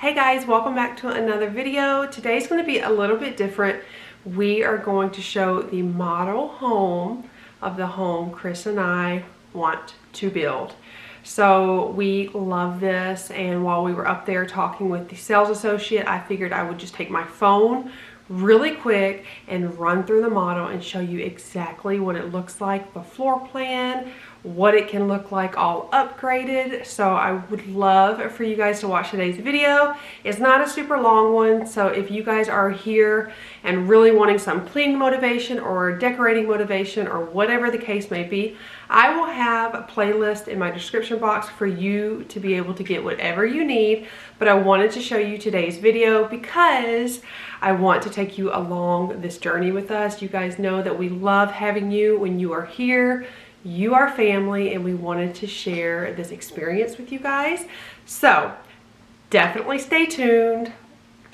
Hey guys, welcome back to another video. Today's going to be a little bit different. We are going to show the model home of the home Chris and I want to build. So we love this, and while we were up there talking with the sales associate, I figured I would just take my phone really quick and run through the model and show you exactly what it looks like, the floor plan, what it can look like all upgraded. So I would love for you guys to watch today's video. It's not a super long one, so if you guys are here and really wanting some cleaning motivation or decorating motivation or whatever the case may be, I will have a playlist in my description box for you to be able to get whatever you need. But I wanted to show you today's video because I want to take you along this journey with us. You guys know that we love having you when you are here. You are family, and we wanted to share this experience with you guys. So definitely stay tuned.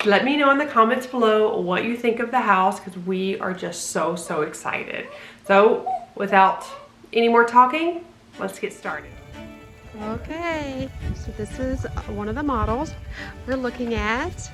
Let me know in the comments below what you think of the house, because we are just so excited. So without any more talking, let's get started. Okay, so this is one of the models we're looking at.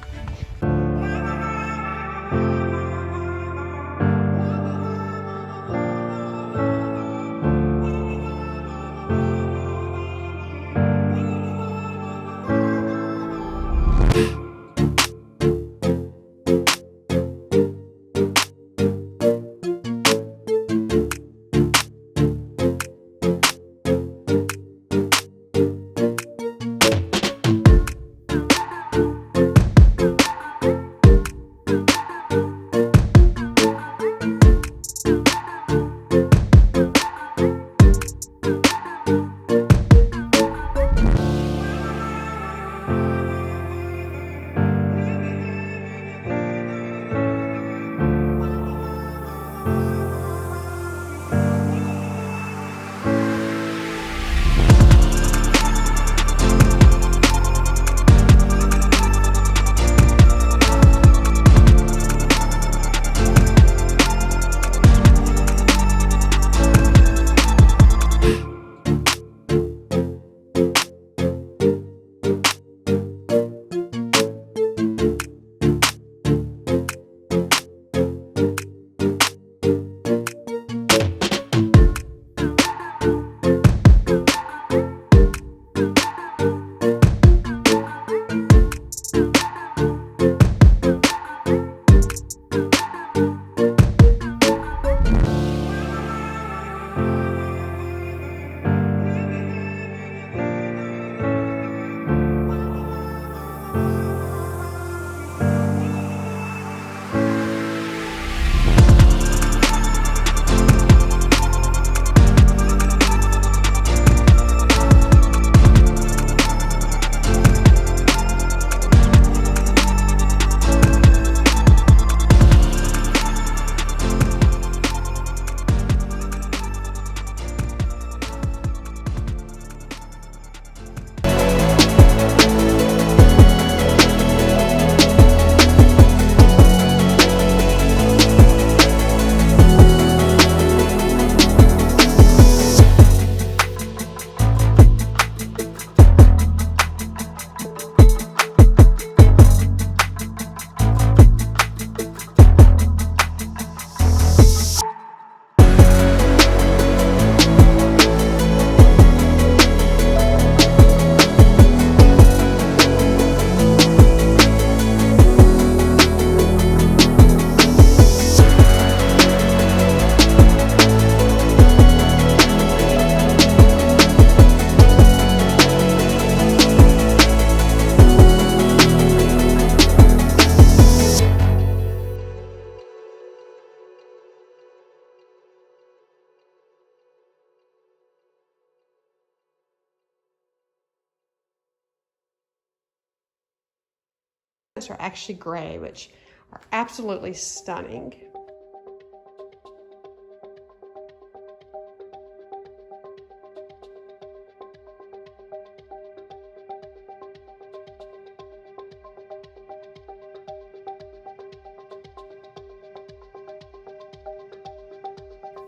Are actually gray, which are absolutely stunning.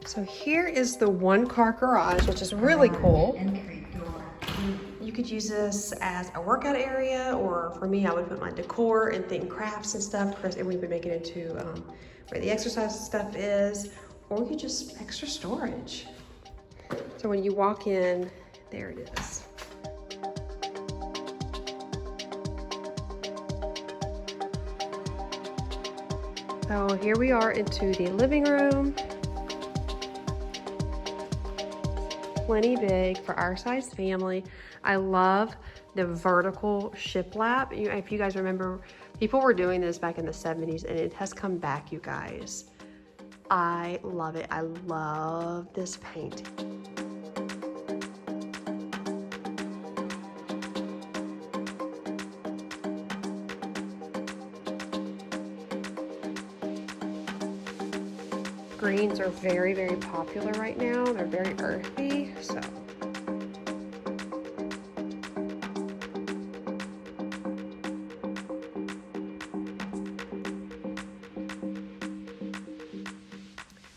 So here is the one-car garage, which is really cool. You could use this as a workout area, or for me, I would put my decor and think crafts and stuff, and we would make it into where the exercise stuff is, or you just extra storage. So when you walk in, there it is. So here we are into the living room. Plenty big for our size family. I love the vertical shiplap. If you guys remember, people were doing this back in the 70s and it has come back, you guys. I love it. I love this painting. Greens are very, very popular right now. They're very earthy, so.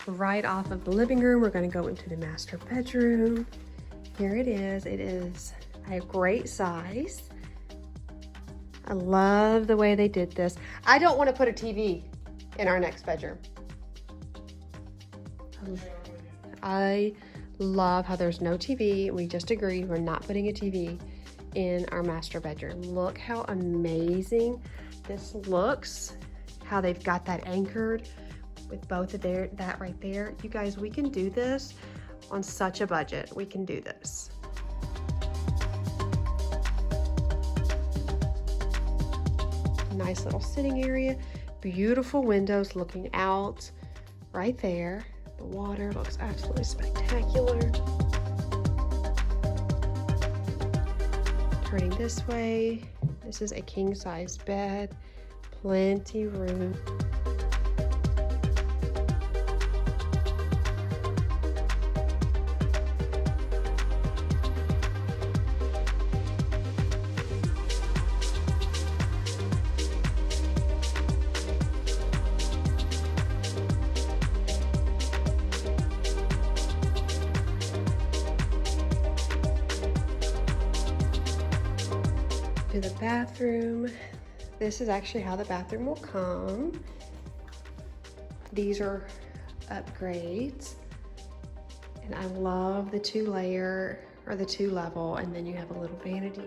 Right off of the living room, we're gonna go into the master bedroom. Here it is. It is a great size. I love the way they did this. I don't want to put a TV in our next bedroom. I love how there's no TV. We just agreed we're not putting a TV in our master bedroom. Look how amazing this looks, how they've got that anchored with both of that right there. You guys, we can do this on such a budget. We can do this. Nice little sitting area, beautiful windows looking out right there. The water looks absolutely spectacular. Turning this way, this is a king-size bed, plenty room. To the bathroom. This is actually how the bathroom will come. These are upgrades, and I love the 2-layer or the 2-level, and then you have a little vanity.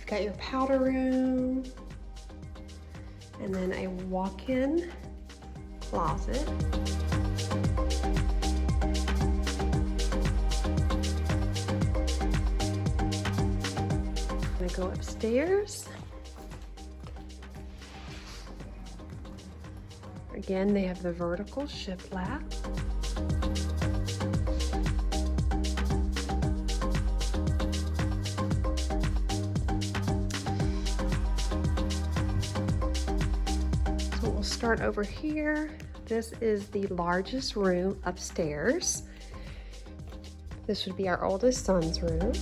Got your powder room, and then a walk-in closet. I'm gonna go upstairs. Again, they have the vertical shiplap. Start over here. This is the largest room upstairs. This would be our oldest son's room.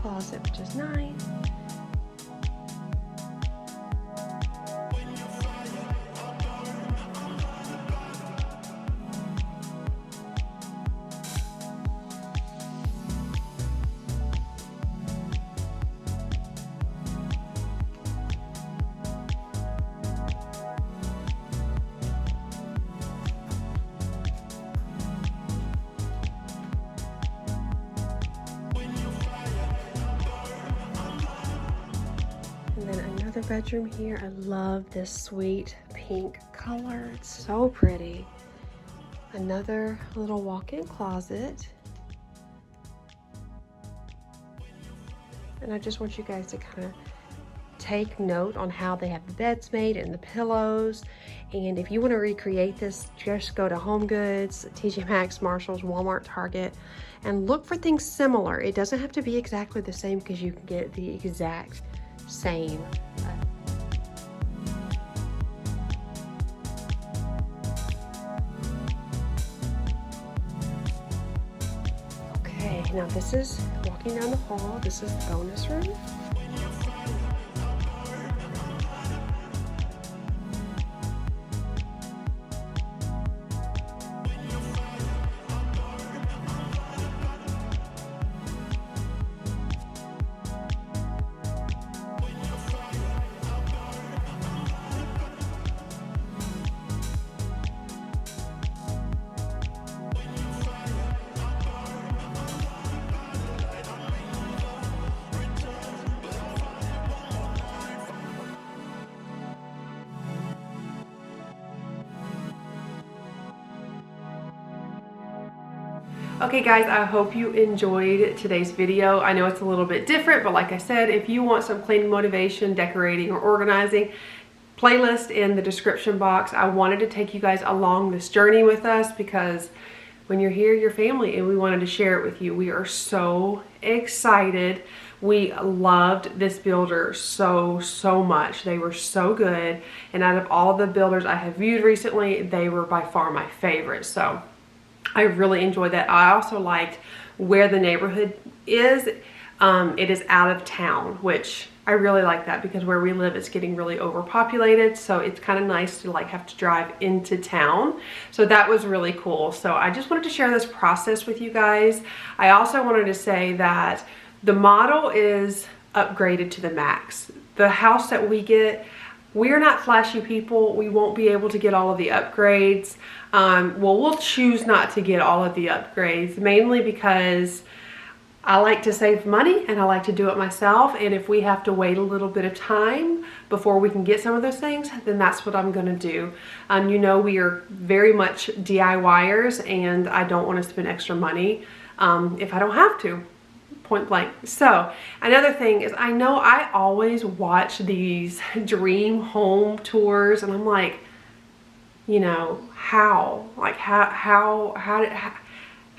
closet, which is nice. And then another bedroom here. I love this sweet pink color. It's so pretty. Another little walk-in closet. And I just want you guys to kind of take note on how they have the beds made and the pillows. And if you want to recreate this, just go to Home Goods, TJ Maxx, Marshalls, Walmart, Target, and look for things similar. It doesn't have to be exactly the same because you can get the exact same. Okay, now this is walking down the hall. This is the bonus room. Okay guys, I hope you enjoyed today's video. I know it's a little bit different, but like I said, if you want some cleaning motivation, decorating, or organizing, playlist in the description box. I wanted to take you guys along this journey with us because when you're here, you're family, and we wanted to share it with you. We are so excited. We loved this builder so much. They were so good, and out of all the builders I have viewed recently, they were by far my favorite. So I really enjoyed that. I also liked where the neighborhood is. It is out of town, which I really like that because where we live it's getting really overpopulated, so it's kind of nice to like have to drive into town. So that was really cool. So I just wanted to share this process with you guys. I also wanted to say that the model is upgraded to the max. The house that we get, we're not flashy people. We won't be able to get all of the upgrades. Well, we'll choose not to get all of the upgrades, mainly because I like to save money and I like to do it myself. And if we have to wait a little bit of time before we can get some of those things, then that's what I'm gonna do. You know, we are very much DIYers, and I don't want to spend extra money if I don't have to. Point blank. So another thing is, I know I always watch these dream home tours, and I'm like, you know, how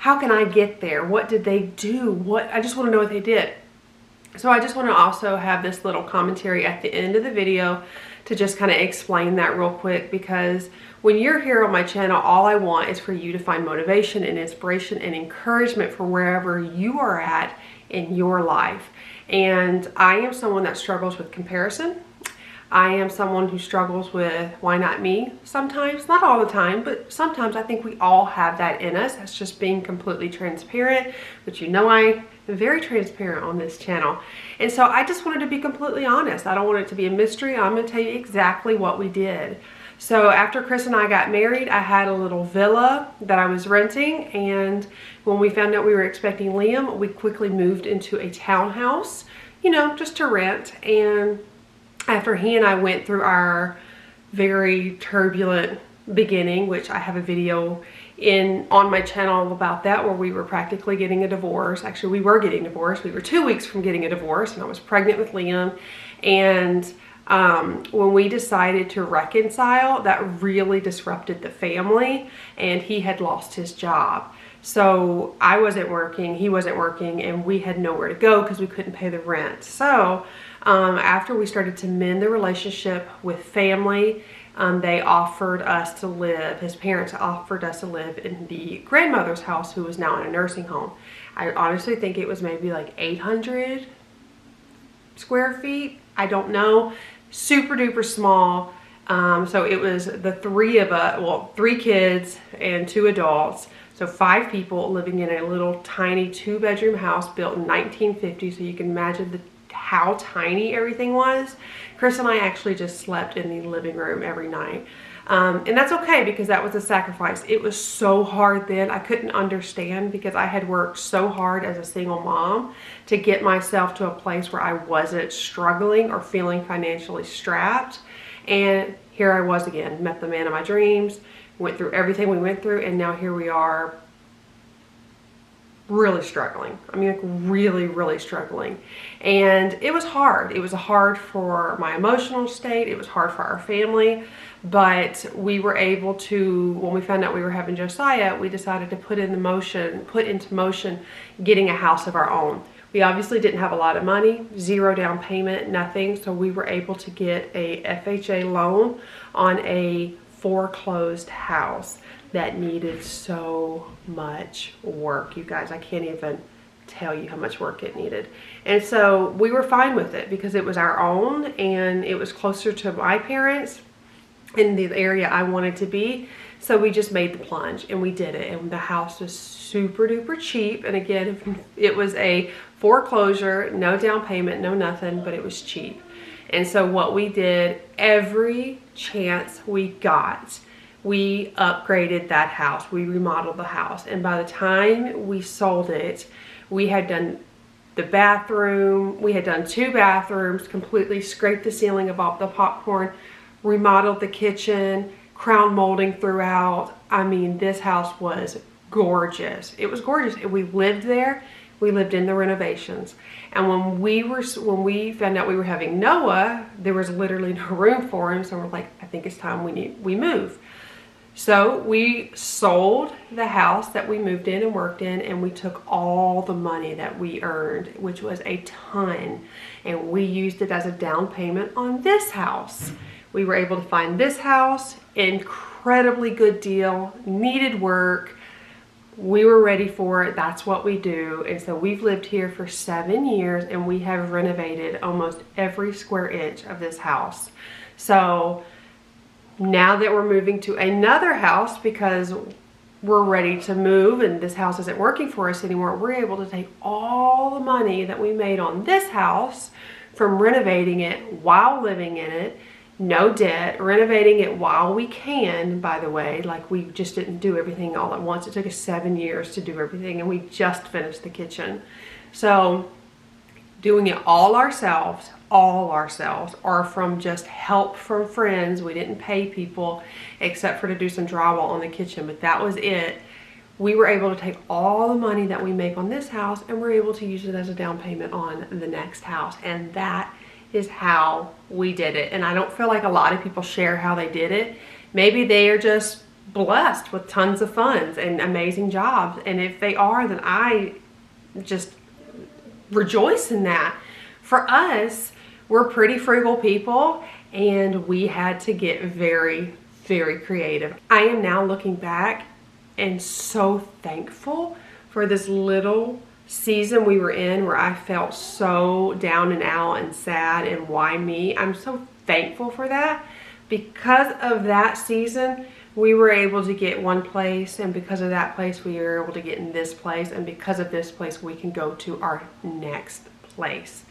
can I get there? What did they do? I just want to know what they did. So I just want to also have this little commentary at the end of the video to just kind of explain that real quick, because when you're here on my channel, all I want is for you to find motivation and inspiration and encouragement for wherever you are at in your life. And I am someone that struggles with comparison. I am someone who struggles with why not me sometimes, not all the time, but sometimes. I think we all have that in us. That's just being completely transparent, but you know I am very transparent on this channel. And so I just wanted to be completely honest. I don't want it to be a mystery. I'm going to tell you exactly what we did. So after Chris and I got married, I had a little villa that I was renting, and when we found out we were expecting Liam, we quickly moved into a townhouse, you know, just to rent. And after he and I went through our very turbulent beginning, which I have a video on my channel about that, where we were practically getting a divorce. Actually, we were getting divorced. We were 2 weeks from getting a divorce, and I was pregnant with Liam. And when we decided to reconcile, that really disrupted the family, and he had lost his job. So I wasn't working, he wasn't working, and we had nowhere to go because we couldn't pay the rent. So after we started to mend the relationship with family, they offered us to live, his parents offered us to live in the grandmother's house, who is now in a nursing home. I honestly think it was maybe like $800 square feet. I don't know. Super duper small. So it was the three of us, well, 3 kids and 2 adults. So 5 people living in a little tiny 2-bedroom house built in 1950. So you can imagine how tiny everything was. Chris and I actually just slept in the living room every night. And that's okay, because that was a sacrifice. It was so hard then. I couldn't understand, because I had worked so hard as a single mom to get myself to a place where I wasn't struggling or feeling financially strapped. And here I was again, met the man of my dreams, went through everything we went through, and now here we are really struggling. I mean, like really, really struggling. And it was hard. It was hard for my emotional state. It was hard for our family. But we were able to, when we found out we were having Josiah, we decided to put into motion getting a house of our own. We obviously didn't have a lot of money, 0 down payment, nothing. So we were able to get a FHA loan on a foreclosed house that needed so much work. You guys, I can't even tell you how much work it needed. And so we were fine with it, because it was our own and it was closer to my parents in the area I wanted to be. So we just made the plunge and we did it. And the house was super duper cheap. And again, it was a foreclosure, no down payment, no nothing, but it was cheap. And so what we did, every chance we got, we upgraded that house. We remodeled the house. And by the time we sold it, we had done the bathroom. We had done 2 bathrooms, completely scraped the ceiling above the popcorn, remodeled the kitchen, crown molding throughout. I mean, this house was gorgeous. It was gorgeous. We lived there. We lived in the renovations. And when we found out we were having Noah, there was literally no room for him. So we're like, I think it's time we move. So we sold the house that we moved in and worked in, and we took all the money that we earned, which was a ton, and we used it as a down payment on this house. We were able to find this house, incredibly good deal, needed work. We were ready for it. That's what we do. And so we've lived here for 7 years, and we have renovated almost every square inch of this house. So now that we're moving to another house, because we're ready to move and this house isn't working for us anymore, we're able to take all the money that we made on this house from renovating it while living in it, no debt, renovating it while we can, by the way. Like, we just didn't do everything all at once. It took us 7 years to do everything, and we just finished the kitchen. So doing it all ourselves, or from just help from friends. We didn't pay people except for to do some drywall on the kitchen, but that was it. We were able to take all the money that we make on this house, and we're able to use it as a down payment on the next house. And that is how we did it. And I don't feel like a lot of people share how they did it. Maybe they are just blessed with tons of funds and amazing jobs. And if they are, then I just rejoice in that. For us, we're pretty frugal people, and we had to get very, very creative. I am now looking back and so thankful for this little season we were in where I felt so down and out and sad and why me. I'm so thankful for that. Because of that season, we were able to get one place, and because of that place, we were able to get in this place, and because of this place, we can go to our next place.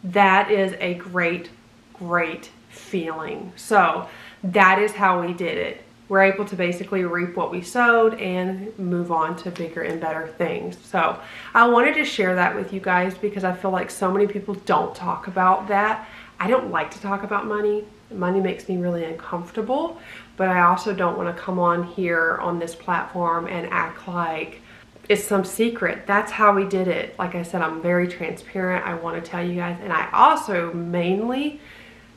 That is a great, great feeling. So that is how we did it. We're able to basically reap what we sowed and move on to bigger and better things. So I wanted to share that with you guys, because I feel like so many people don't talk about that. I don't like to talk about money. Money makes me really uncomfortable, but I also don't want to come on here on this platform and act like it's some secret. That's how we did it. Like I said, I'm very transparent. I want to tell you guys. And I also mainly,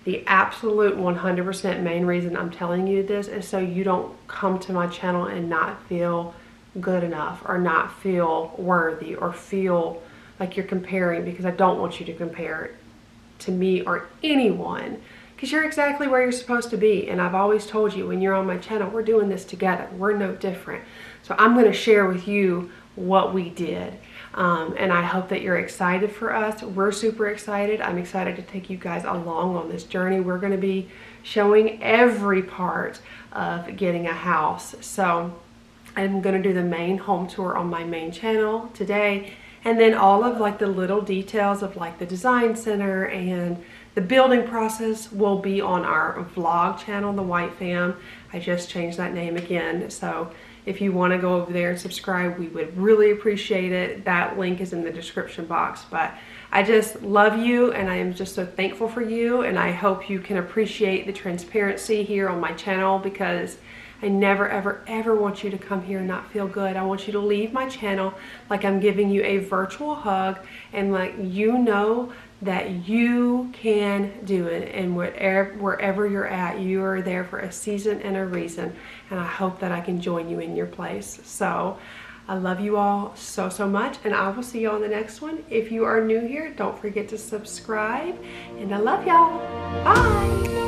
the absolute 100% main reason I'm telling you this is so you don't come to my channel and not feel good enough, or not feel worthy, or feel like you're comparing, because I don't want you to compare to me or anyone, because you're exactly where you're supposed to be. And I've always told you, when you're on my channel, we're doing this together. We're no different. So I'm going to share with you what we did. And I hope that you're excited for us. We're super excited. I'm excited to take you guys along on this journey. We're going to be showing every part of getting a house. So I'm going to do the main home tour on my main channel today, and then all of like the little details of like the design center and the building process will be on our vlog channel, The White Fam. I just changed that name again. So if you want to go over there and subscribe, we would really appreciate it. That link is in the description box. But I just love you, and I am just so thankful for you, and I hope you can appreciate the transparency here on my channel, because I never, ever, ever want you to come here and not feel good. I want you to leave my channel like I'm giving you a virtual hug, and like you know that you can do it, and wherever you're at, you are there for a season and a reason, and I hope that I can join you in your place. So I love you all so, so much, and I will see you on the next one. If you are new here, don't forget to subscribe, and I love y'all. Bye.